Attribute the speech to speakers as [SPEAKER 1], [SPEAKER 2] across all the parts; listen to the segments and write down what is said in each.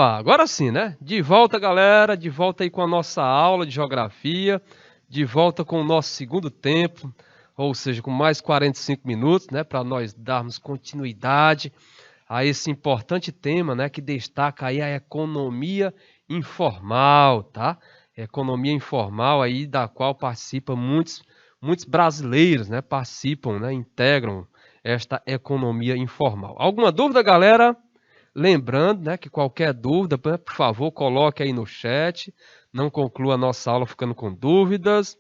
[SPEAKER 1] Opa, agora sim, né? De volta, galera, de volta aí com a nossa aula de geografia, de volta com o nosso segundo tempo, ou seja, com mais 45 minutos, né, para nós darmos continuidade a esse importante tema, né, que destaca aí a economia informal, tá? Economia informal aí da qual participam muitos brasileiros, né, participam, né, integram esta economia informal. Alguma dúvida, galera? Lembrando, né, que qualquer dúvida, por favor, coloque aí no chat. Não conclua a nossa aula ficando com dúvidas.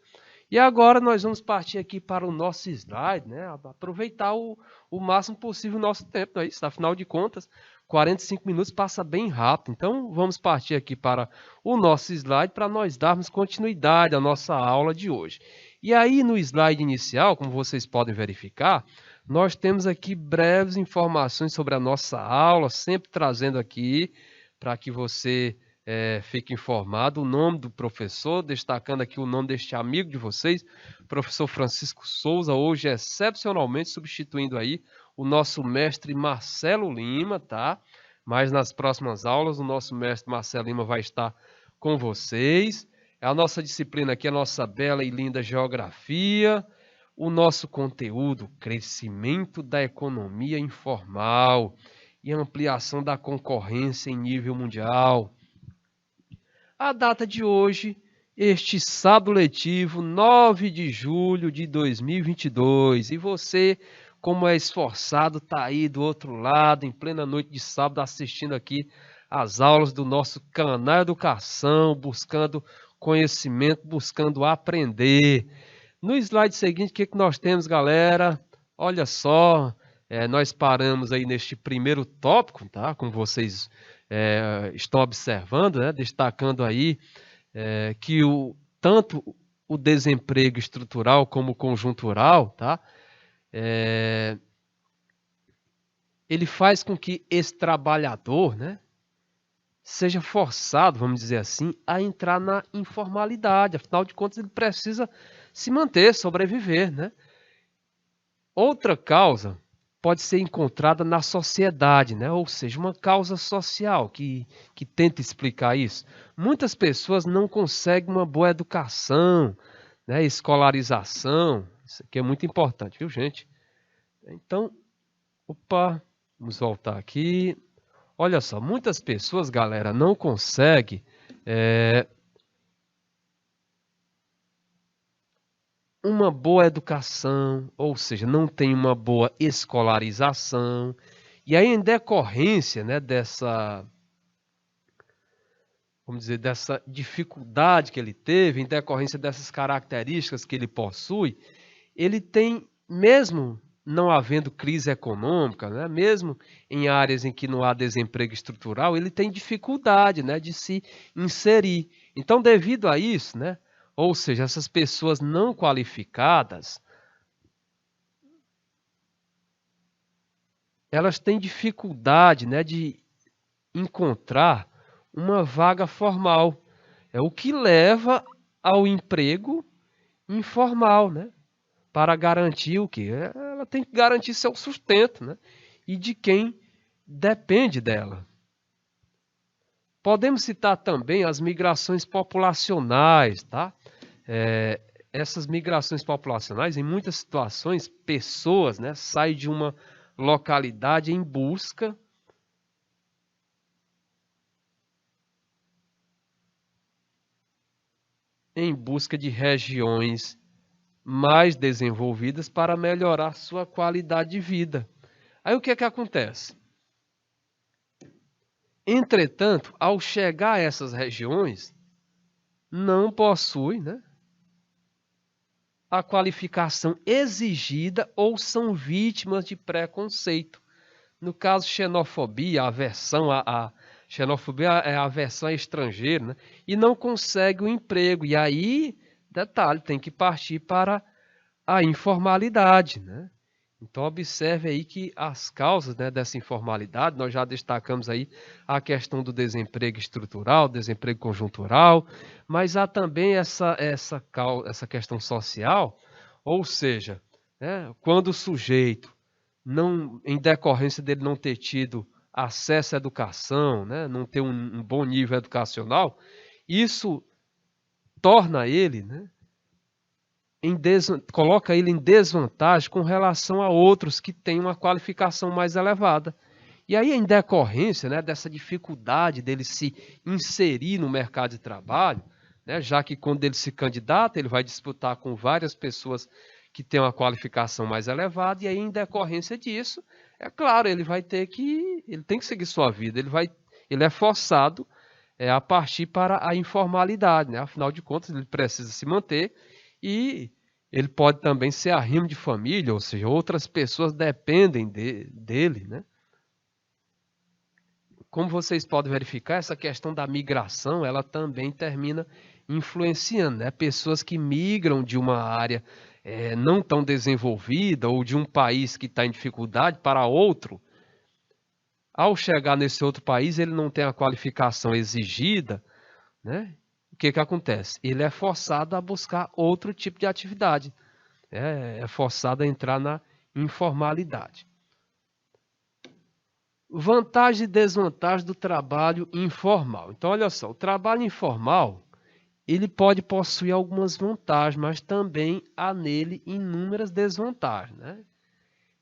[SPEAKER 1] E agora nós vamos partir aqui para o nosso slide, né? Aproveitar o máximo possível o nosso tempo, não é isso? Afinal de contas, 45 minutos passa bem rápido. Então, vamos partir aqui para o nosso slide para nós darmos continuidade à nossa aula de hoje. E aí, no slide inicial, como vocês podem verificar, nós temos aqui breves informações sobre a nossa aula, sempre trazendo aqui para que você fique informado o nome do professor, destacando aqui o nome deste amigo de vocês, professor Francisco Souza, hoje excepcionalmente substituindo aí o nosso mestre Marcelo Lima, tá? Mas nas próximas aulas o nosso mestre Marcelo Lima vai estar com vocês. A nossa disciplina aqui, a nossa bela e linda geografia, o nosso conteúdo, crescimento da economia informal e ampliação da concorrência em nível mundial. A data de hoje, este sábado letivo, 9 de julho de 2022. E você, como é esforçado, está aí do outro lado, em plena noite de sábado, assistindo aqui as aulas do nosso canal Educação, buscando conhecimento, buscando aprender. No slide seguinte, o que nós temos, galera? Olha só, nós paramos aí neste primeiro tópico, tá? Como vocês estão observando, né? Destacando aí que tanto o desemprego estrutural como conjuntural, tá? Ele faz com que esse trabalhador, né, seja forçado, vamos dizer assim, a entrar na informalidade. Afinal de contas, ele precisa se manter, sobreviver, né? Outra causa pode ser encontrada na sociedade, né? Ou seja, uma causa social que tenta explicar isso. Muitas pessoas não conseguem uma boa educação, né? Escolarização. Isso aqui é muito importante, viu, gente? Então, vamos voltar aqui. Olha só, muitas pessoas, galera, não conseguem uma boa educação, ou seja, não tem uma boa escolarização. E aí, em decorrência, né, vamos dizer, dessa dificuldade que ele teve, em decorrência dessas características que ele possui, ele tem, mesmo não havendo crise econômica, né, mesmo em áreas em que não há desemprego estrutural, ele tem dificuldade, né, de se inserir. Então, devido a isso, né, ou seja, essas pessoas não qualificadas, elas têm dificuldade, né, de encontrar uma vaga formal. É o que leva ao emprego informal, né? Para garantir o quê? Ela tem que garantir seu sustento, né? E de quem depende dela. Podemos citar também as migrações populacionais, tá? Essas migrações populacionais, em muitas situações, pessoas, né, saem de uma localidade em busca de regiões mais desenvolvidas para melhorar sua qualidade de vida. Aí o que é que acontece? Entretanto, ao chegar a essas regiões, não possui, né, a qualificação exigida ou são vítimas de preconceito. No caso, xenofobia, aversão xenofobia é a aversão a estrangeiro, né? E não consegue o emprego. E aí, detalhe, tem que partir para a informalidade, né? Então, observe aí que as causas, né, dessa informalidade, nós já destacamos aí a questão do desemprego estrutural, desemprego conjuntural, mas há também essa questão social, ou seja, né, quando o sujeito, não, em decorrência dele não ter tido acesso à educação, né? Não ter um bom nível educacional, isso torna ele, né, coloca ele em desvantagem com relação a outros que têm uma qualificação mais elevada. E aí, em decorrência, né, dessa dificuldade dele se inserir no mercado de trabalho, né, já que quando ele se candidata, ele vai disputar com várias pessoas que têm uma qualificação mais elevada, e aí, em decorrência disso, é claro, ele tem que seguir sua vida, ele é forçado a partir para a informalidade, né? Afinal de contas, ele precisa se manter e ele pode também ser arrimo de família, ou seja, outras pessoas dependem dele, né? Como vocês podem verificar, essa questão da migração, ela também termina influenciando, né? Pessoas que migram de uma área não tão desenvolvida ou de um país que está em dificuldade para outro. Ao chegar nesse outro país, ele não tem a qualificação exigida, né? O que acontece? Ele é forçado a buscar outro tipo de atividade, é forçado a entrar na informalidade. Vantagem e desvantagem do trabalho informal. Então, olha só, o trabalho informal, ele pode possuir algumas vantagens, mas também há nele inúmeras desvantagens, né?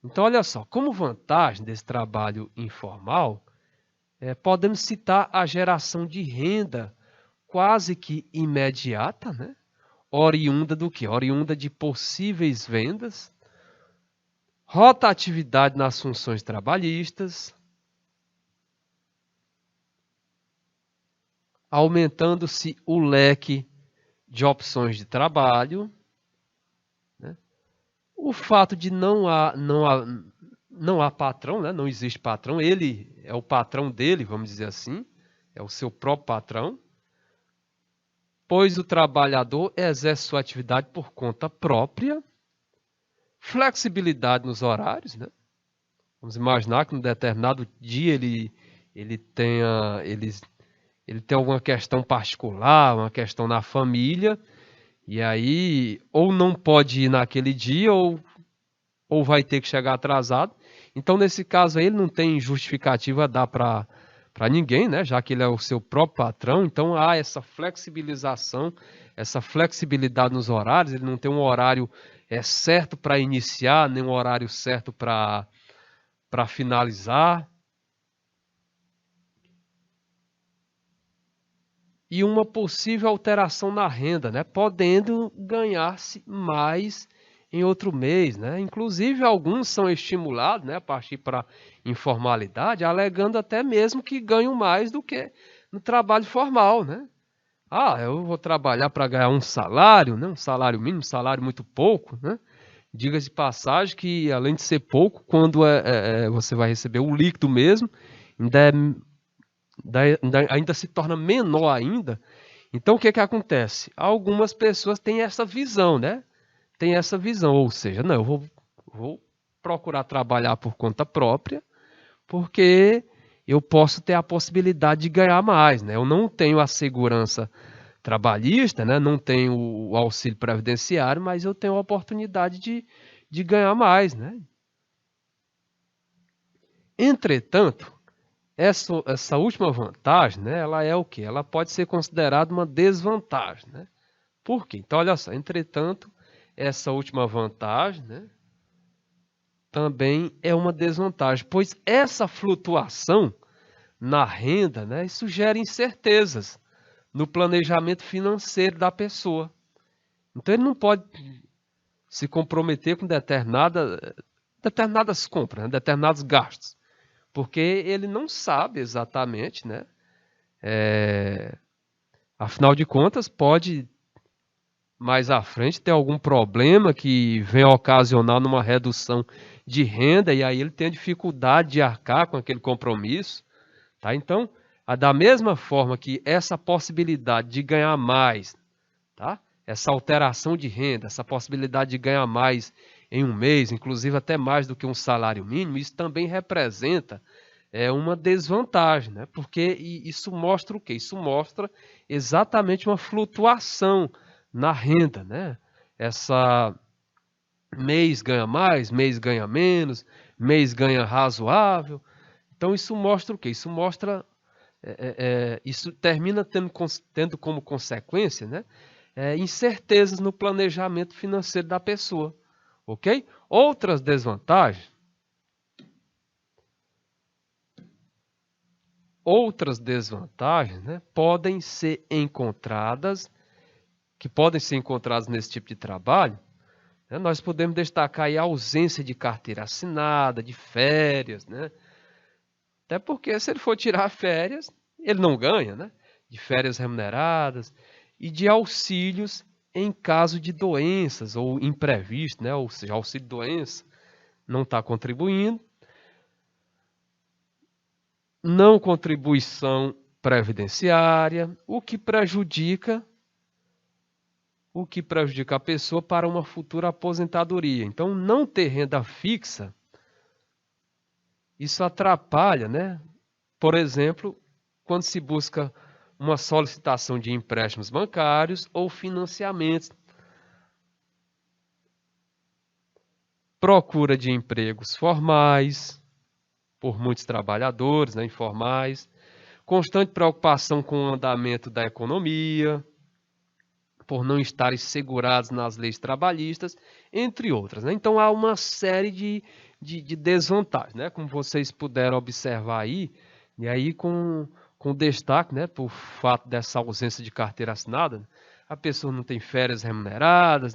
[SPEAKER 1] Então, olha só, como vantagem desse trabalho informal, podemos citar a geração de renda quase que imediata, né? Oriunda do quê? Oriunda de possíveis vendas, rotatividade nas funções trabalhistas, aumentando-se o leque de opções de trabalho, né? O fato de não há patrão, né? Não existe patrão, ele é o patrão dele, vamos dizer assim, é o seu próprio patrão, pois o trabalhador exerce sua atividade por conta própria, flexibilidade nos horários, né? Vamos imaginar que num determinado dia ele tem alguma questão particular, uma questão na família, e aí ou não pode ir naquele dia ou vai ter que chegar atrasado. Então, nesse caso aí, ele não tem justificativa a dar para ninguém, né? Já que ele é o seu próprio patrão. Então, há essa flexibilização, essa flexibilidade nos horários. Ele não tem um horário certo para iniciar, nem um horário certo para finalizar. E uma possível alteração na renda, né? Podendo ganhar-se mais em outro mês, né? Inclusive, alguns são estimulados, né, a partir para informalidade, alegando até mesmo que ganham mais do que no trabalho formal, né? Eu vou trabalhar para ganhar um salário, né? Um salário mínimo, um salário muito pouco, né? Diga-se de passagem que, além de ser pouco, quando você vai receber o líquido mesmo, ainda se torna menor ainda. Então, o que acontece? Algumas pessoas têm essa visão, né? Tem essa visão, ou seja, não, eu vou procurar trabalhar por conta própria, porque eu posso ter a possibilidade de ganhar mais, né? Eu não tenho a segurança trabalhista, né? Não tenho o auxílio previdenciário, mas eu tenho a oportunidade de ganhar mais, né? Entretanto, essa última vantagem, né? Ela é o quê? Ela pode ser considerada uma desvantagem, né? Por quê? Então, olha só, entretanto, essa última vantagem, né, também é uma desvantagem, pois essa flutuação na renda, né, isso gera incertezas no planejamento financeiro da pessoa. Então, ele não pode se comprometer com determinadas compras, né, determinados gastos, porque ele não sabe exatamente, né, afinal de contas, pode mais à frente ter algum problema que venha ocasionar numa redução de renda e aí ele tem a dificuldade de arcar com aquele compromisso, tá? Então, da mesma forma que essa possibilidade de ganhar mais, tá? Essa alteração de renda, essa possibilidade de ganhar mais em um mês, inclusive até mais do que um salário mínimo, isso também representa uma desvantagem, né? Porque isso mostra o quê? Isso mostra exatamente uma flutuação na renda, né? Essa mês ganha mais, mês ganha menos, mês ganha razoável. Então isso mostra o quê? Isso mostra, isso termina tendo como consequência, né, incertezas no planejamento financeiro da pessoa, ok? Outras desvantagens né, podem ser encontradas nesse tipo de trabalho, né? Nós podemos destacar aí a ausência de carteira assinada, de férias, né? Até porque se ele for tirar férias, ele não ganha, né? De férias remuneradas e de auxílios em caso de doenças ou imprevisto, né? Ou seja, auxílio-doença não está contribuindo. Não contribuição previdenciária, o que prejudica a pessoa para uma futura aposentadoria. Então, não ter renda fixa, isso atrapalha, né? Por exemplo, quando se busca uma solicitação de empréstimos bancários ou financiamentos, procura de empregos formais, por muitos trabalhadores, né, informais, constante preocupação com o andamento da economia, por não estarem segurados nas leis trabalhistas, entre outras, né? Então há uma série de desvantagens, né? Como vocês puderam observar aí, e aí com destaque, né, por fato dessa ausência de carteira assinada, a pessoa não tem férias remuneradas,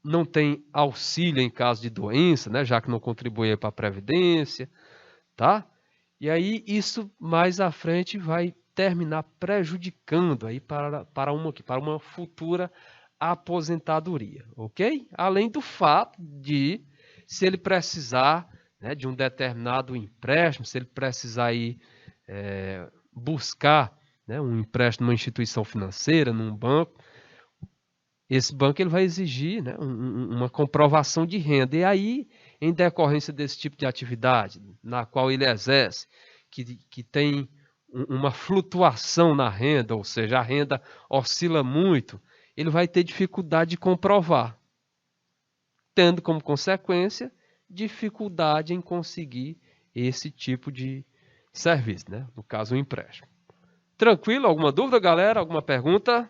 [SPEAKER 1] não tem auxílio em caso de doença, né, já que não contribui para a Previdência, tá? E aí isso mais à frente vai terminar prejudicando aí para uma futura aposentadoria, ok? Além do fato de, se ele precisar, né, de um determinado empréstimo, se ele precisar aí, buscar, né, um empréstimo numa instituição financeira, num banco, esse banco ele vai exigir, né, uma comprovação de renda. E aí, em decorrência desse tipo de atividade na qual ele exerce, que tem uma flutuação na renda, ou seja, a renda oscila muito, ele vai ter dificuldade de comprovar, tendo como consequência dificuldade em conseguir esse tipo de serviço, né? No caso, o empréstimo. Tranquilo? Alguma dúvida, galera? Alguma pergunta?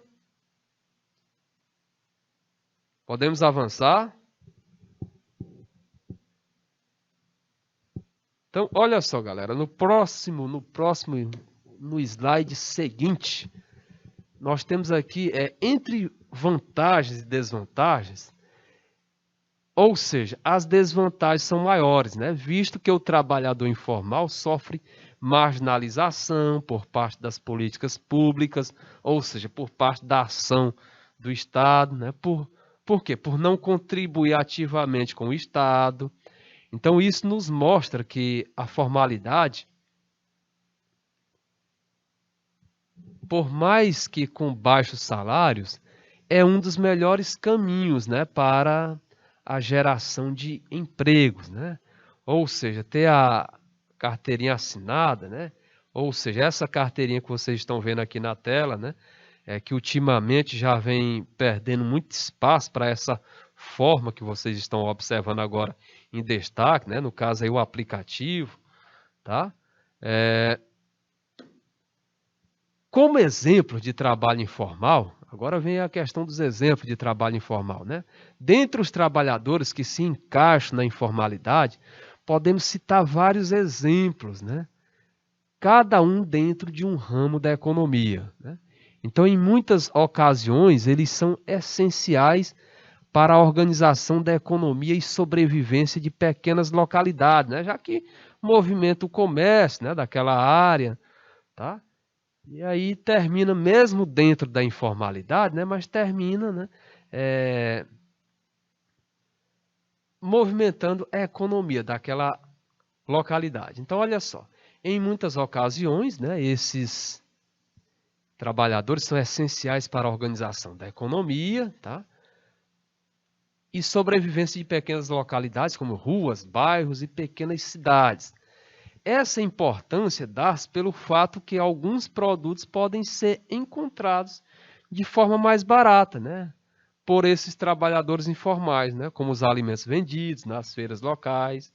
[SPEAKER 1] Podemos avançar? Então, olha só, galera, no slide seguinte, nós temos aqui entre vantagens e desvantagens, ou seja, as desvantagens são maiores, né? Visto que o trabalhador informal sofre marginalização por parte das políticas públicas, ou seja, por parte da ação do Estado, né? Por quê? Por não contribuir ativamente com o Estado. Então, isso nos mostra que a formalidade, por mais que com baixos salários, é um dos melhores caminhos, né, para a geração de empregos, né? Ou seja, ter a carteirinha assinada, né? Ou seja, essa carteirinha que vocês estão vendo aqui na tela, né, que ultimamente já vem perdendo muito espaço para essa forma que vocês estão observando agora em destaque, né? No caso aí o aplicativo, tá? Como exemplo de trabalho informal, agora vem a questão dos exemplos de trabalho informal, né? Dentre os trabalhadores que se encaixam na informalidade, podemos citar vários exemplos, né? Cada um dentro de um ramo da economia, né? Então, em muitas ocasiões, eles são essenciais para a organização da economia e sobrevivência de pequenas localidades, né? Já que movimenta o comércio, né, daquela área, tá? E aí termina, mesmo dentro da informalidade, né, mas termina, né, movimentando a economia daquela localidade. Então, olha só, em muitas ocasiões, né, esses trabalhadores são essenciais para a organização da economia, tá? E sobrevivência de pequenas localidades, como ruas, bairros e pequenas cidades. Essa importância dá-se pelo fato que alguns produtos podem ser encontrados de forma mais barata, né, por esses trabalhadores informais, né, como os alimentos vendidos nas feiras locais.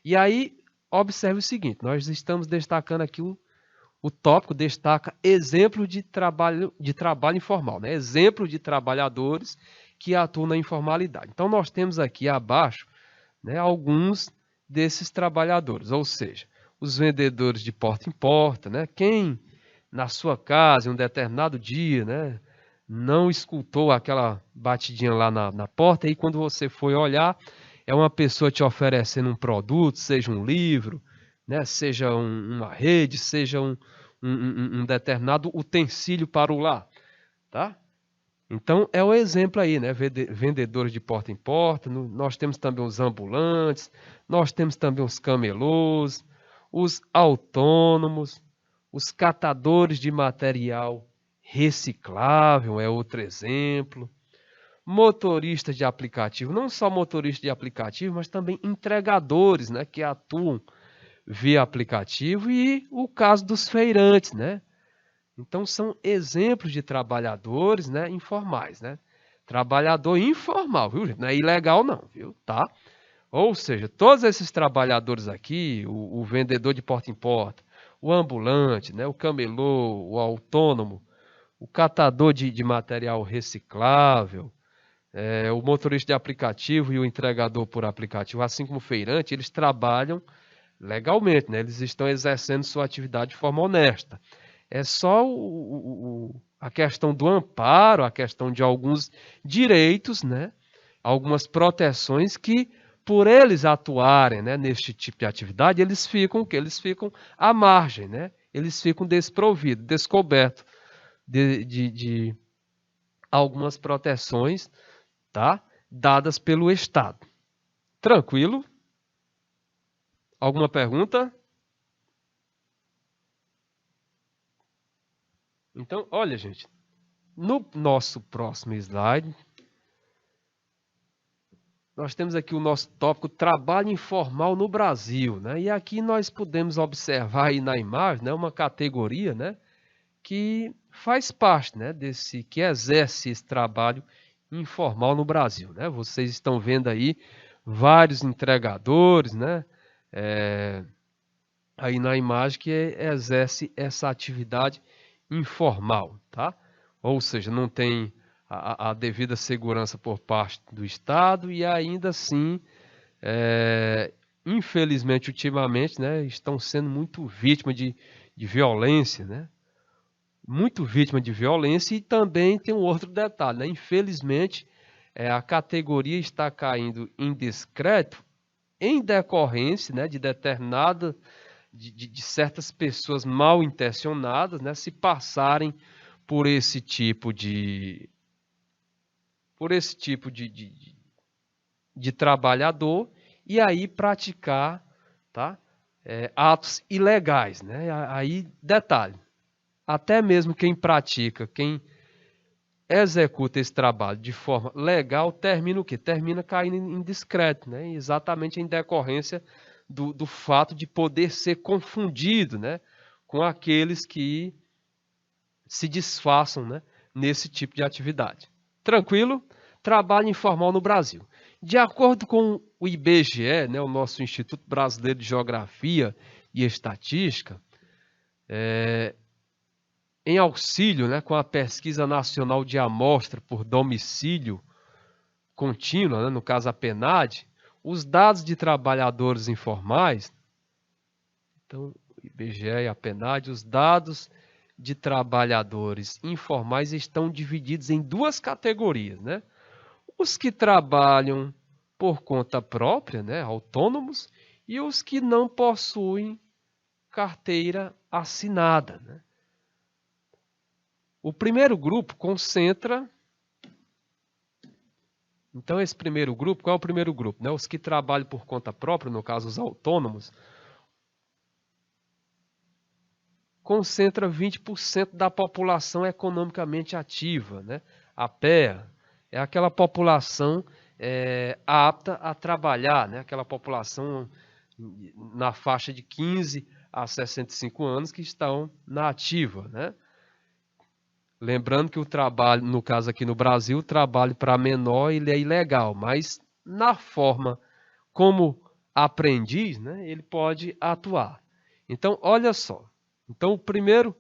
[SPEAKER 1] E aí, observe o seguinte, nós estamos destacando aqui o tópico destaca exemplo de trabalho informal, né? Exemplo de trabalhadores que atuam na informalidade. Então, nós temos aqui abaixo, né, alguns desses trabalhadores, ou seja, os vendedores de porta em porta, né? Quem na sua casa, em um determinado dia, né, não escutou aquela batidinha lá na porta, e quando você foi olhar, é uma pessoa te oferecendo um produto, seja um livro, né, seja uma rede, seja um determinado utensílio para o lar, tá? Então, é o exemplo aí, né? Vendedores de porta em porta, nós temos também os ambulantes, nós temos também os camelôs, os autônomos, os catadores de material reciclável é outro exemplo, motoristas de aplicativo, não só motoristas de aplicativo, mas também entregadores, né? Que atuam via aplicativo, e o caso dos feirantes, né? Então são exemplos de trabalhadores, né, informais, né? Trabalhador informal, viu, gente? Não é ilegal não, viu? Tá? Ou seja, todos esses trabalhadores aqui, o vendedor de porta em porta, o ambulante, né, o camelô, o autônomo, o catador de material reciclável, o motorista de aplicativo e o entregador por aplicativo, assim como o feirante, eles trabalham legalmente, né? Eles estão exercendo sua atividade de forma honesta. É só a questão do amparo, a questão de alguns direitos, né? Algumas proteções que, por eles atuarem, né, neste tipo de atividade, eles ficam à margem, né? Eles ficam desprovidos, descobertos de algumas proteções, tá? Dadas pelo Estado. Tranquilo? Alguma pergunta? Então, olha, gente, no nosso próximo slide, nós temos aqui o nosso tópico trabalho informal no Brasil, né? E aqui nós podemos observar aí na imagem, né, uma categoria, né, que faz parte, né, que exerce esse trabalho informal no Brasil, né? Vocês estão vendo aí vários entregadores, né, aí na imagem que exerce essa atividade informal, tá? Ou seja, não tem a devida segurança por parte do Estado e ainda assim, infelizmente, ultimamente, né, estão sendo muito vítimas de violência, né? Muito vítima de violência, e também tem um outro detalhe, né? Infelizmente, a categoria está caindo em descrédito em decorrência, né, de determinada de certas pessoas mal intencionadas, né, se passarem por esse tipo de trabalhador e aí praticar, tá, atos ilegais, né? Aí detalhe, até mesmo quem pratica, quem executa esse trabalho de forma legal, termina o quê? Termina caindo em descrédito, né? Exatamente em decorrência do fato de poder ser confundido, né, com aqueles que se disfarçam, né, nesse tipo de atividade. Tranquilo? Trabalho informal no Brasil. De acordo com o IBGE, né, o nosso Instituto Brasileiro de Geografia e Estatística, em auxílio, né, com a Pesquisa Nacional de Amostra por Domicílio Contínua, né, no caso a PNAD, os dados de trabalhadores informais, então, o IBGE e a PNAD, os dados de trabalhadores informais estão divididos em duas categorias, né? Os que trabalham por conta própria, né, autônomos, e os que não possuem carteira assinada, né? O primeiro grupo concentra. Então, esse primeiro grupo, qual é o primeiro grupo, né? Os que trabalham por conta própria, no caso os autônomos, concentra 20% da população economicamente ativa, né? A PEA é aquela população apta a trabalhar, né? Aquela população na faixa de 15 a 65 anos que estão na ativa, né? Lembrando que o trabalho, no caso aqui no Brasil, o trabalho para menor ele é ilegal, mas na forma como aprendiz, né, ele pode atuar. Então, olha só. Então, o primeiro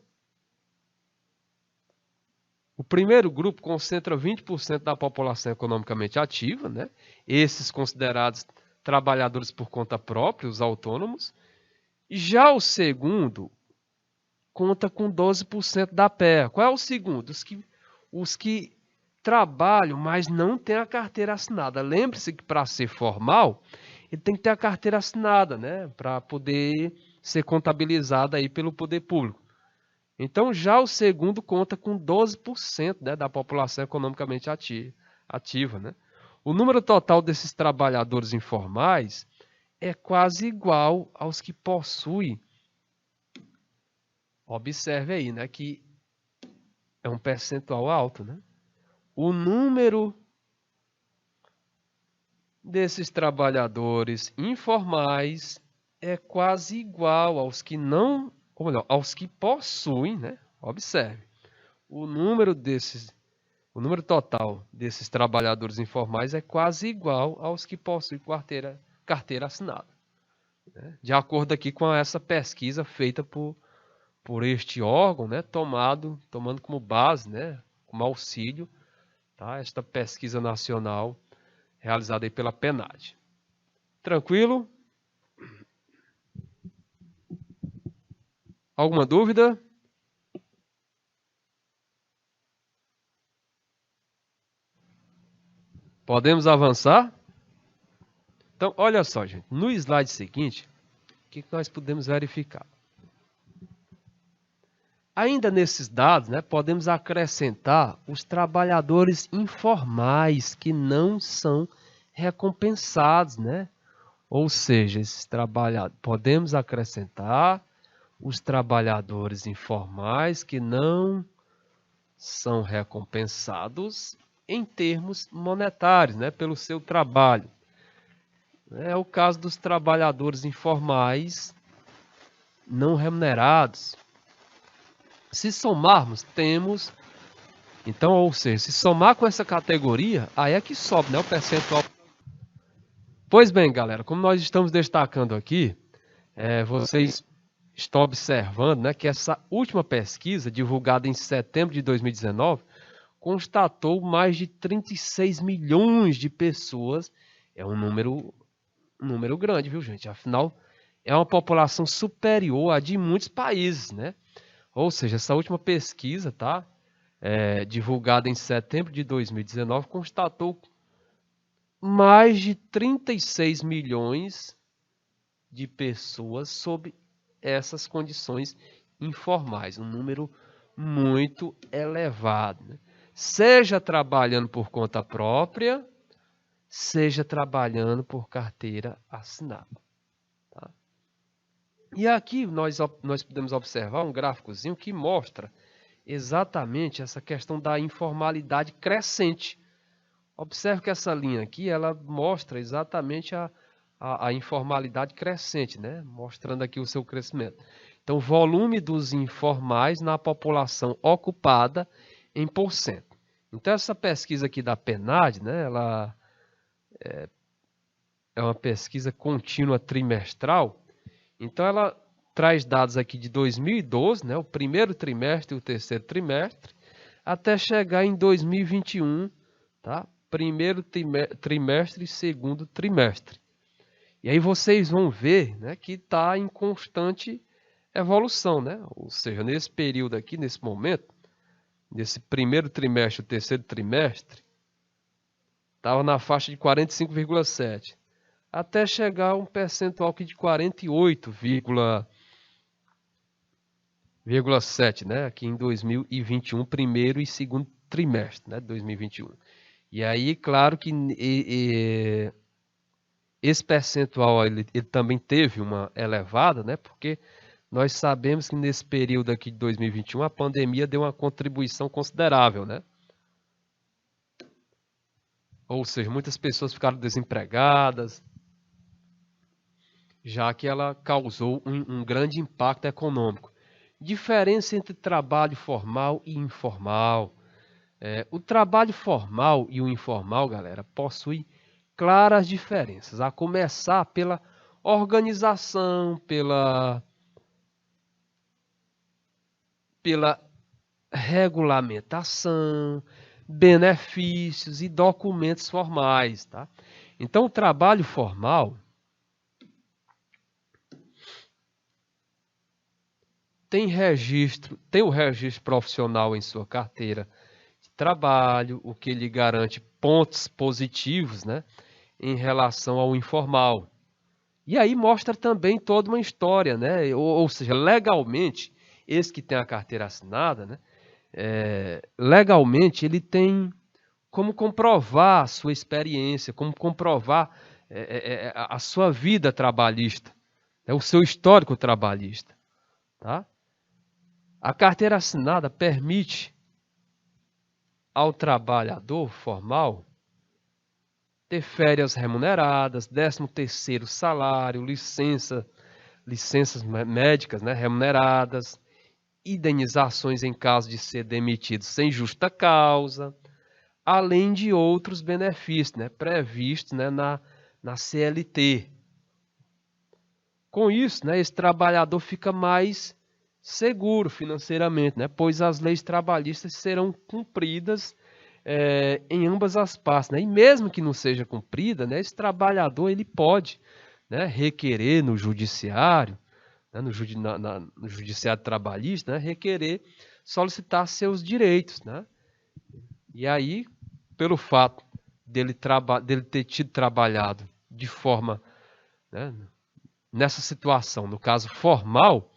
[SPEAKER 1] grupo concentra 20% da população economicamente ativa, né? Esses considerados trabalhadores por conta própria, os autônomos. Já o segundo conta com 12% da PEA. Qual é o segundo? Os que trabalham, mas não têm a carteira assinada. Lembre-se que para ser formal, ele tem que ter a carteira assinada, né? Para poder ser contabilizado aí pelo poder público. Então, já o segundo conta com 12%, né, da população economicamente ativa, né? O número total desses trabalhadores informais é quase igual aos que possuem. Observe aí, né, que é um percentual alto, né? O número desses trabalhadores informais é quase igual aos que não, ou melhor, aos que possuem, né? Observe. O número total desses trabalhadores informais é quase igual aos que possuem carteira assinada, né? De acordo aqui com essa pesquisa feita por este órgão, né? Tomando como base, né? Como auxílio, tá? Esta pesquisa nacional realizada aí pela PNAD. Tranquilo? Alguma dúvida? Podemos avançar? Então, olha só, gente. No slide seguinte, o que nós podemos verificar? Ainda nesses dados, né, podemos acrescentar os trabalhadores informais que não são recompensados, né? Ou seja, podemos acrescentar os trabalhadores informais que não são recompensados em termos monetários, né, pelo seu trabalho. É o caso dos trabalhadores informais não remunerados. Se somarmos, temos... Então, ou seja, se somar com essa categoria, aí é que sobe, né, o percentual. Pois bem, galera, como nós estamos destacando aqui, vocês estão observando, né, que essa última pesquisa, divulgada em setembro de 2019, constatou mais de 36 milhões de pessoas. É um número grande, viu, gente? Afinal, é uma população superior à de muitos países, né? Ou seja, essa última pesquisa, tá? Divulgada em setembro de 2019, constatou mais de 36 milhões de pessoas sob essas condições informais. Um número muito elevado, né? Seja trabalhando por conta própria, seja trabalhando por carteira assinada. Tá? E aqui nós podemos observar um gráficozinho que mostra exatamente essa questão da informalidade crescente. Observe que essa linha aqui, ela mostra exatamente a informalidade crescente, né? Mostrando aqui o seu crescimento. Então, volume dos informais na população ocupada em porcento. Então, essa pesquisa aqui da PNAD, né? Ela é uma pesquisa contínua trimestral. Então, ela traz dados aqui de 2012, né? O primeiro trimestre e o terceiro trimestre, até chegar em 2021, tá? Primeiro trimestre e segundo trimestre. E aí vocês vão ver, né, que está em constante evolução, né? Ou seja, nesse período aqui, nesse momento, nesse primeiro trimestre e terceiro trimestre, estava na faixa de 45,7, até chegar a um percentual aqui de 48,7, né? Aqui em 2021, primeiro e segundo trimestre, né, de 2021. E aí, claro que esse percentual ele também teve uma elevada, né? Porque nós sabemos que nesse período aqui de 2021 a pandemia deu uma contribuição considerável, né? Ou seja, muitas pessoas ficaram desempregadas, já que ela causou um grande impacto econômico. Diferença entre trabalho formal e informal. O trabalho formal e o informal, galera, possuem claras diferenças, a começar pela organização, pela regulamentação, benefícios e documentos formais, tá? Então, o trabalho formal tem o registro profissional em sua carteira de trabalho, o que lhe garante pontos positivos, né, em relação ao informal. E aí mostra também toda uma história, né? Ou seja, legalmente, esse que tem a carteira assinada, né, legalmente ele tem como comprovar a sua experiência, como comprovar a sua vida trabalhista, o seu histórico trabalhista, tá? A carteira assinada permite ao trabalhador formal ter férias remuneradas, 13º salário, licenças médicas, né, remuneradas, indenizações em caso de ser demitido sem justa causa, além de outros benefícios, né, previstos, né, na CLT. Com isso, né, esse trabalhador fica mais seguro financeiramente, né, pois as leis trabalhistas serão cumpridas em ambas as partes, né, e mesmo que não seja cumprida, né, esse trabalhador ele pode, né, requerer no judiciário, né, no judiciário trabalhista, né, requerer solicitar seus direitos, né, e aí, pelo fato dele ter tido trabalhado de forma, né, nessa situação, no caso formal,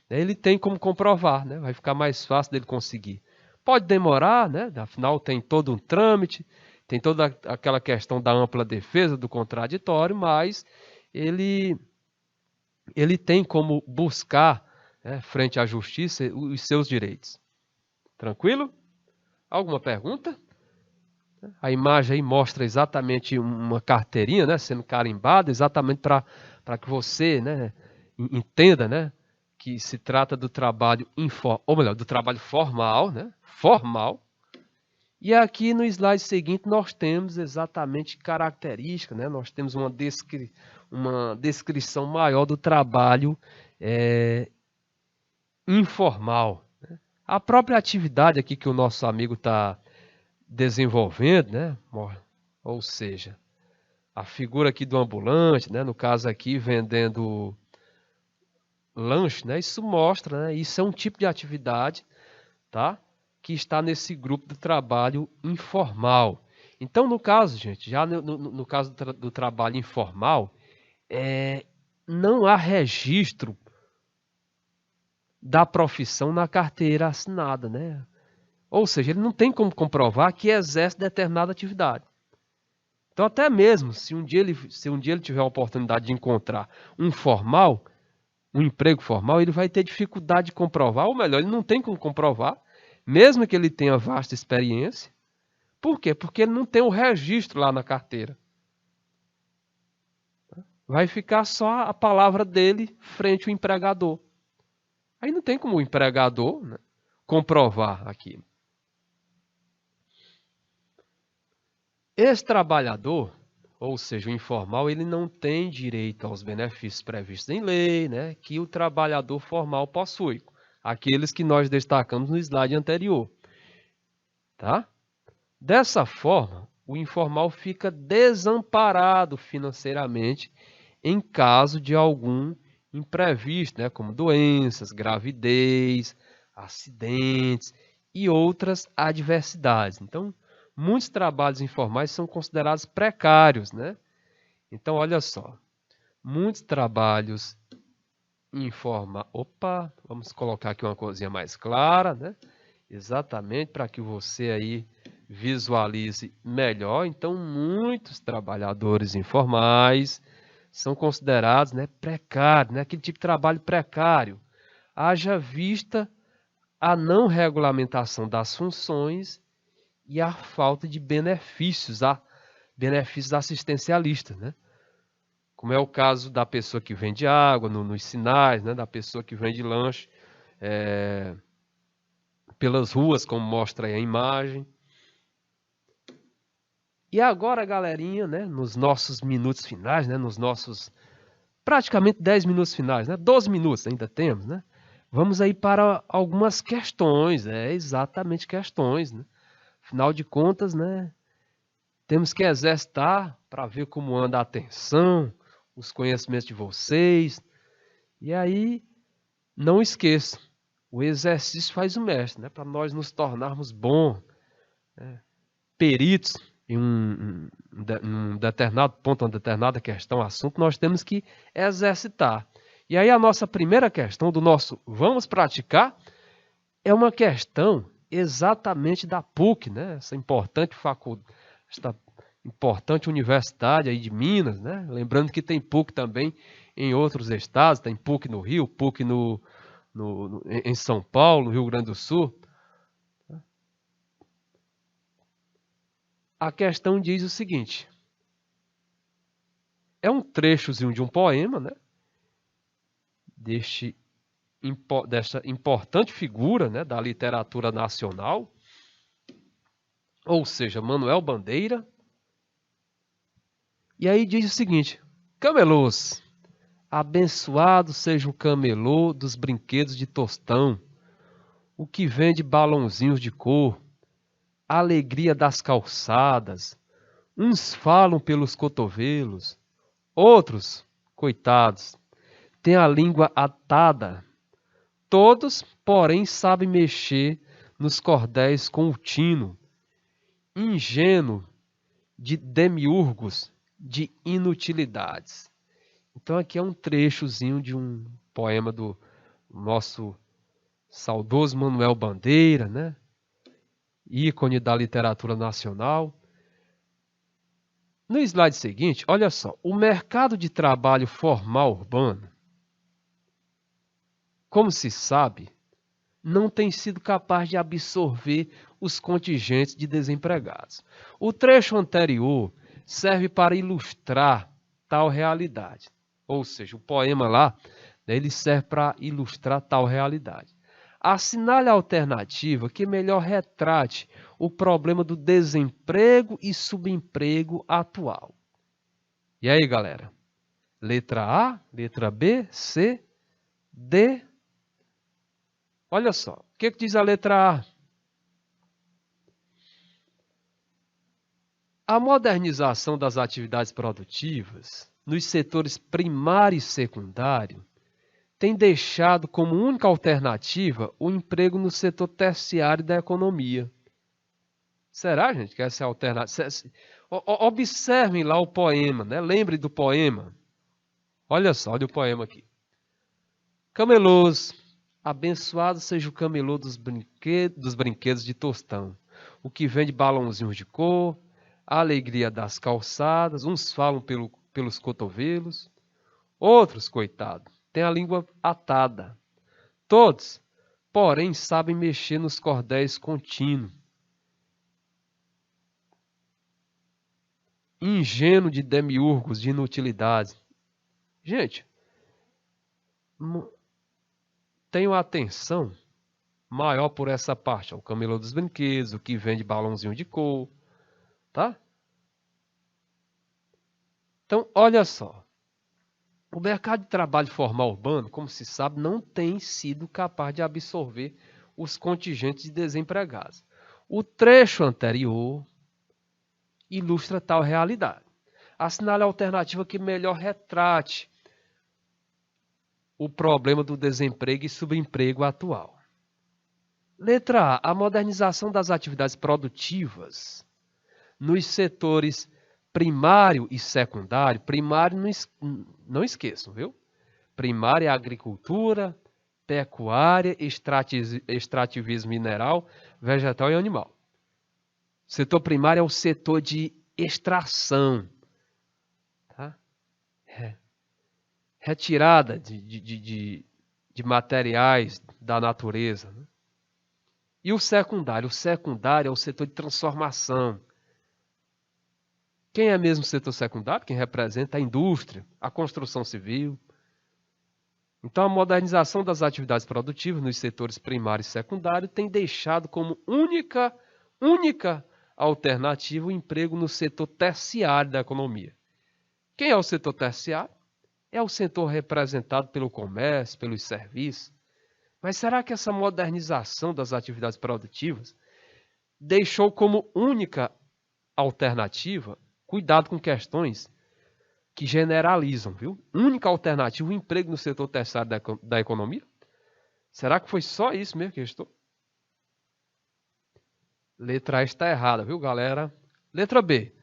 [SPEAKER 1] ele tem como comprovar, né? Vai ficar mais fácil dele conseguir. Pode demorar, né? Afinal tem todo um trâmite, tem toda aquela questão da ampla defesa do contraditório, mas ele tem como buscar, né, frente à justiça, os seus direitos. Tranquilo? Alguma pergunta? A imagem aí mostra exatamente uma carteirinha, né, sendo carimbada, exatamente para que você, né, entenda, né, que se trata do trabalho do trabalho formal, né? Formal. E aqui no slide seguinte nós temos exatamente características, né? Nós temos uma descrição maior do trabalho informal, né? A própria atividade aqui que o nosso amigo está desenvolvendo, né? Ou seja, a figura aqui do ambulante, né? No caso aqui vendendo lanche, né? Isso mostra, né? Isso é um tipo de atividade, tá? Que está nesse grupo do trabalho informal. Então, no caso, gente, já no caso do trabalho informal, não há registro da profissão na carteira assinada, né? Ou seja, ele não tem como comprovar que exerce determinada atividade. Então, até mesmo se um dia ele tiver a oportunidade de encontrar um emprego formal, ele vai ter dificuldade de comprovar, ou melhor, ele não tem como comprovar, mesmo que ele tenha vasta experiência. Por quê? Porque ele não tem o registro lá na carteira. Vai ficar só a palavra dele frente ao empregador. Aí não tem como o empregador, né, comprovar aquilo. Esse trabalhador, ou seja, o informal, ele não tem direito aos benefícios previstos em lei, né, que o trabalhador formal possui, aqueles que nós destacamos no slide anterior, tá? Dessa forma, o informal fica desamparado financeiramente em caso de algum imprevisto, né, como doenças, gravidez, acidentes e outras adversidades. Então, muitos trabalhos informais são considerados precários, né? Então, olha só, muitos trabalhos informais... Opa, vamos colocar aqui uma coisinha mais clara, né? Exatamente para que você aí visualize melhor. Então, muitos trabalhadores informais são considerados, né, precários, né? Aquele tipo de trabalho precário. Haja vista a não regulamentação das funções e a falta de benefícios assistencialistas, né? Como é o caso da pessoa que vende água nos sinais, né? Da pessoa que vende lanche pelas ruas, como mostra aí a imagem. E agora, galerinha, né? Nos nossos minutos finais, né? Nos nossos praticamente 10 minutos finais, né? 12 minutos ainda temos, né? Vamos aí para algumas questões, exatamente questões, né? Afinal de contas, né? Temos que exercitar para ver como anda a atenção, os conhecimentos de vocês. E aí, não esqueça, o exercício faz o mestre, né? Para nós nos tornarmos bons, né? Peritos em um determinado ponto, uma determinada questão, assunto, nós temos que exercitar. E aí a nossa primeira questão do nosso vamos praticar é uma questão exatamente da PUC, né? Essa importante faculdade, esta importante universidade aí de Minas, né? Lembrando que tem PUC também em outros estados, tem PUC no Rio, PUC em São Paulo, no Rio Grande do Sul. A questão diz o seguinte: é um trechozinho de um poema, né? Desta importante figura, né, da literatura nacional, ou seja, Manuel Bandeira. E aí diz o seguinte: camelôs, abençoado seja o camelô dos brinquedos de Tostão, o que vende balãozinhos de cor, a alegria das calçadas. Uns falam pelos cotovelos, outros, coitados, têm a língua atada. Todos, porém, sabem mexer nos cordéis com o tino, ingênuo de demiurgos, de inutilidades. Então aqui é um trechozinho de um poema do nosso saudoso Manuel Bandeira, né? Ícone da literatura nacional. No slide seguinte, olha só, o mercado de trabalho formal urbano, como se sabe, não tem sido capaz de absorver os contingentes de desempregados. O trecho anterior serve para ilustrar tal realidade. Ou seja, o poema lá, né, ele serve para ilustrar tal realidade. Assinale a alternativa que melhor retrate o problema do desemprego e subemprego atual. E aí, galera? Letra A, letra B, C, D. Olha só, o que diz a letra A? A modernização das atividades produtivas nos setores primário e secundário tem deixado como única alternativa o emprego no setor terciário da economia. Será, gente, que essa é a alternativa? Observem lá o poema, né? Lembre do poema. Olha só, olha o poema aqui. Camelôs, abençoado seja o camelô dos brinquedos de Tostão, o que vende balãozinhos de cor, a alegria das calçadas, uns falam pelos cotovelos, outros, coitado, têm a língua atada. Todos, porém, sabem mexer nos cordéis contínuos. Ingênuo de demiurgos, de inutilidades. Gente, tenho atenção maior por essa parte. O camelô dos brinquedos, o que vende balãozinho de cor, tá? Então, olha só. O mercado de trabalho formal urbano, como se sabe, não tem sido capaz de absorver os contingentes de desempregados. O trecho anterior ilustra tal realidade. Assinale a alternativa que melhor retrate o problema do desemprego e subemprego atual. Letra A. A modernização das atividades produtivas nos setores primário e secundário. Primário, não esqueçam, viu? Primário é agricultura, pecuária, extrativismo mineral, vegetal e animal. O setor primário é o setor de extração, tá? Retirada de materiais da natureza, né? E o secundário? O secundário é o setor de transformação. Quem é mesmo o setor secundário? Quem representa a indústria, a construção civil. Então, a modernização das atividades produtivas nos setores primário e secundário tem deixado como única alternativa o emprego no setor terciário da economia. Quem é o setor terciário? É o setor representado pelo comércio, pelos serviços. Mas será que essa modernização das atividades produtivas deixou como única alternativa, cuidado com questões que generalizam, viu? Única alternativa, o emprego no setor terciário da economia? Será que foi só isso mesmo que eu estou? Letra A está errada, viu, galera? Letra B.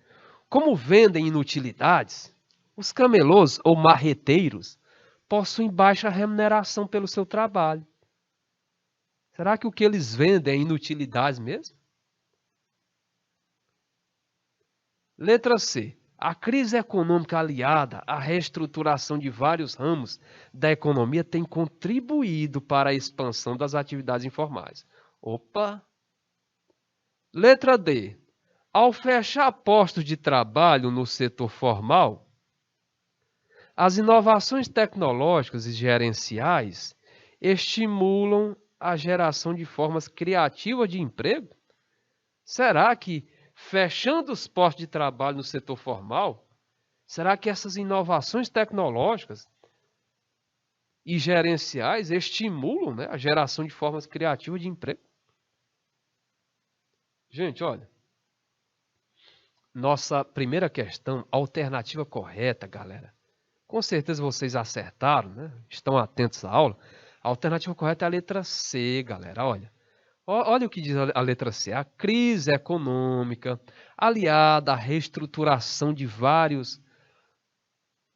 [SPEAKER 1] Como vendem inutilidades, os camelôs ou marreteiros possuem baixa remuneração pelo seu trabalho. Será que o que eles vendem é inutilidades mesmo? Letra C. A crise econômica aliada à reestruturação de vários ramos da economia tem contribuído para a expansão das atividades informais. Opa! Letra D. Ao fechar postos de trabalho no setor formal, as inovações tecnológicas e gerenciais estimulam a geração de formas criativas de emprego? Será que, fechando os postos de trabalho no setor formal, será que essas inovações tecnológicas e gerenciais estimulam, né, a geração de formas criativas de emprego? Gente, olha, nossa primeira questão, alternativa correta, galera. Com certeza vocês acertaram, né? Estão atentos à aula. A alternativa correta é a letra C, galera. Olha o que diz a letra C. A crise econômica, aliada à reestruturação de vários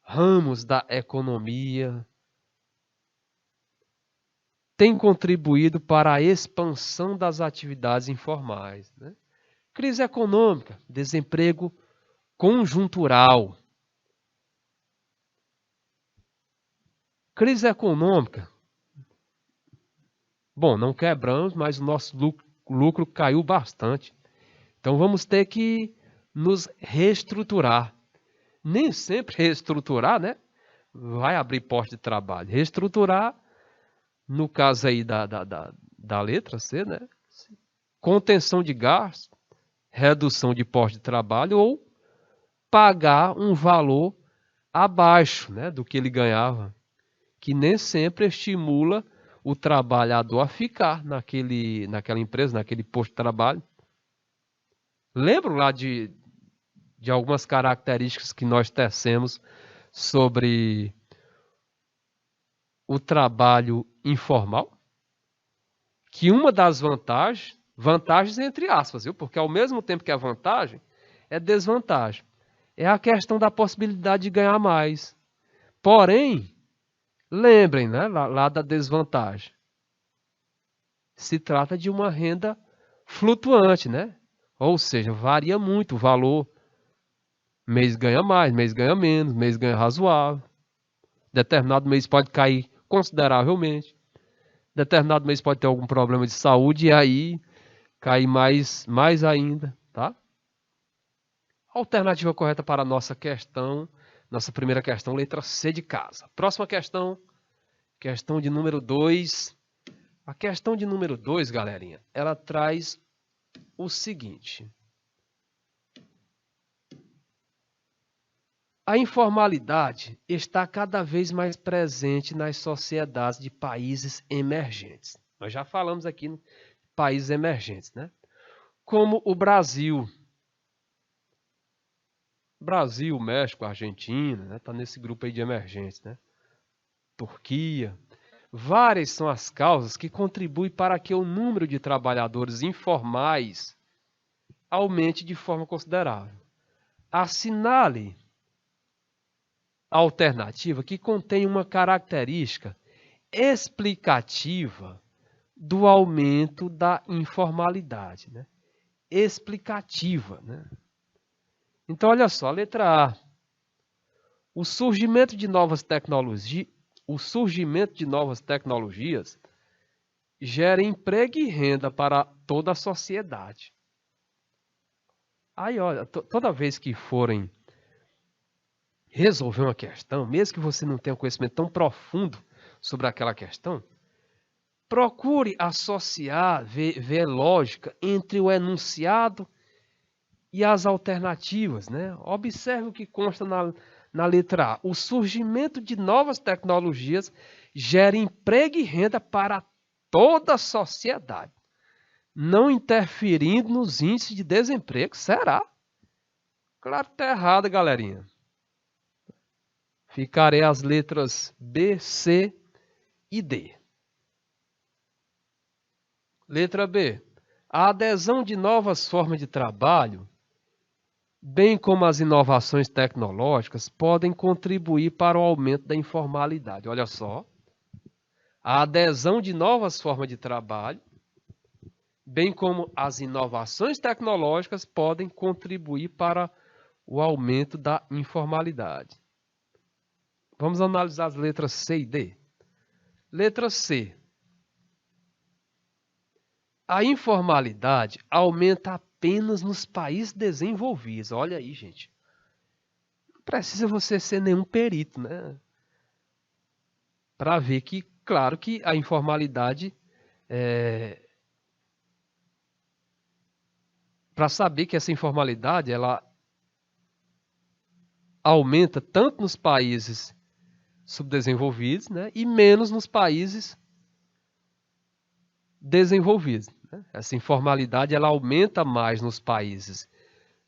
[SPEAKER 1] ramos da economia, tem contribuído para a expansão das atividades informais, né? Crise econômica, desemprego conjuntural. Crise econômica. Bom, não quebramos, mas o nosso lucro caiu bastante. Então vamos ter que nos reestruturar. Nem sempre reestruturar, né? Vai abrir posto de trabalho. Reestruturar, no caso aí da letra C, né? Contenção de gastos, redução de posto de trabalho ou pagar um valor abaixo, né, do que ele ganhava, que nem sempre estimula o trabalhador a ficar naquela empresa, naquele posto de trabalho. Lembro lá de algumas características que nós tecemos sobre o trabalho informal, que uma das vantagens entre aspas, viu? Porque ao mesmo tempo que é vantagem, é desvantagem. É a questão da possibilidade de ganhar mais. Porém, lembrem, né, lá da desvantagem. Se trata de uma renda flutuante, né? Ou seja, varia muito o valor. Mês ganha mais, mês ganha menos, mês ganha razoável. Determinado mês pode cair consideravelmente. Determinado mês pode ter algum problema de saúde e aí cair mais ainda, tá? Alternativa correta para a nossa questão, nossa primeira questão, letra C de casa. Próxima questão, questão de número 2. A questão de número 2, galerinha, ela traz o seguinte. A informalidade está cada vez mais presente nas sociedades de países emergentes. Nós já falamos aqui em países emergentes, né? Como o Brasil. Brasil, México, Argentina, né? Tá nesse grupo aí de emergentes, né? Turquia. Várias são as causas que contribuem para que o número de trabalhadores informais aumente de forma considerável. Assinale a alternativa que contém uma característica explicativa do aumento da informalidade, né? Explicativa, né? Então, olha só, a letra A. O surgimento de novas tecnologias gera emprego e renda para toda a sociedade. Aí, olha, toda vez que forem resolver uma questão, mesmo que você não tenha um conhecimento tão profundo sobre aquela questão, procure associar, ver lógica entre o enunciado e as alternativas, né? Observe o que consta Na letra A, o surgimento de novas tecnologias gera emprego e renda para toda a sociedade, não interferindo nos índices de desemprego. Será? Claro que está errado, galerinha. Ficarem as letras B, C e D. Letra B. A adesão de novas formas de trabalho, bem como as inovações tecnológicas, podem contribuir para o aumento da informalidade. Olha só. A adesão de novas formas de trabalho, bem como as inovações tecnológicas, podem contribuir para o aumento da informalidade. Vamos analisar as letras C e D. Letra C. A informalidade aumenta apenas nos países desenvolvidos. Olha aí, gente. Não precisa você ser nenhum perito, né? Para ver que, claro que a informalidade para saber que essa informalidade ela aumenta tanto nos países subdesenvolvidos, né, e menos nos países desenvolvidos. Né? Essa informalidade ela aumenta mais nos países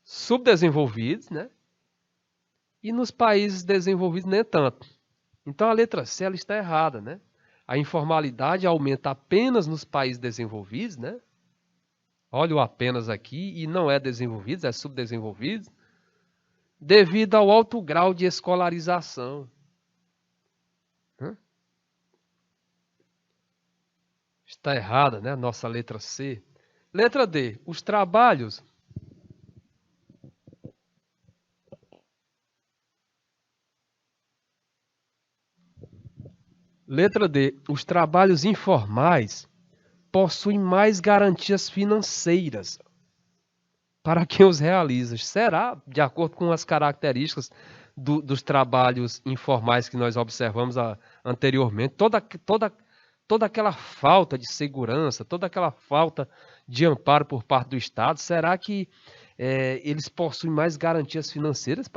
[SPEAKER 1] subdesenvolvidos, né, e nos países desenvolvidos nem tanto. Então a letra C ela está errada, né? A informalidade aumenta apenas nos países desenvolvidos, né? Olha o apenas aqui, e não é desenvolvidos, é subdesenvolvidos, devido ao alto grau de escolarização. Está errada, né? Nossa letra C. Letra D. Os trabalhos. Letra D. Os trabalhos informais possuem mais garantias financeiras para quem os realiza. Será, de acordo com as características dos trabalhos informais que nós observamos anteriormente, toda aquela falta de segurança, toda aquela falta de amparo por parte do Estado, será que eles possuem mais garantias financeiras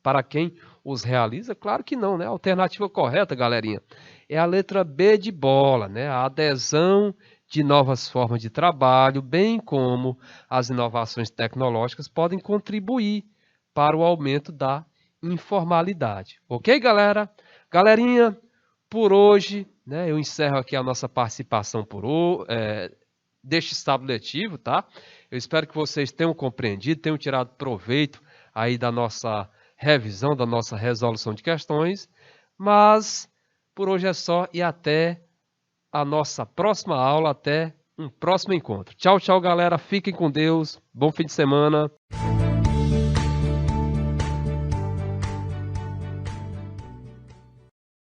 [SPEAKER 1] para quem os realiza? Claro que não, né? A alternativa correta, galerinha, é a letra B de bola, né? A adesão de novas formas de trabalho, bem como as inovações tecnológicas, podem contribuir para o aumento da informalidade. Ok, galera? Galerinha, por hoje, né, eu encerro aqui a nossa participação deste sábado letivo, tá? Eu espero que vocês tenham compreendido, tenham tirado proveito aí da nossa revisão, da nossa resolução de questões, mas por hoje é só e até a nossa próxima aula, até um próximo encontro. Tchau, tchau, galera. Fiquem com Deus. Bom fim de semana.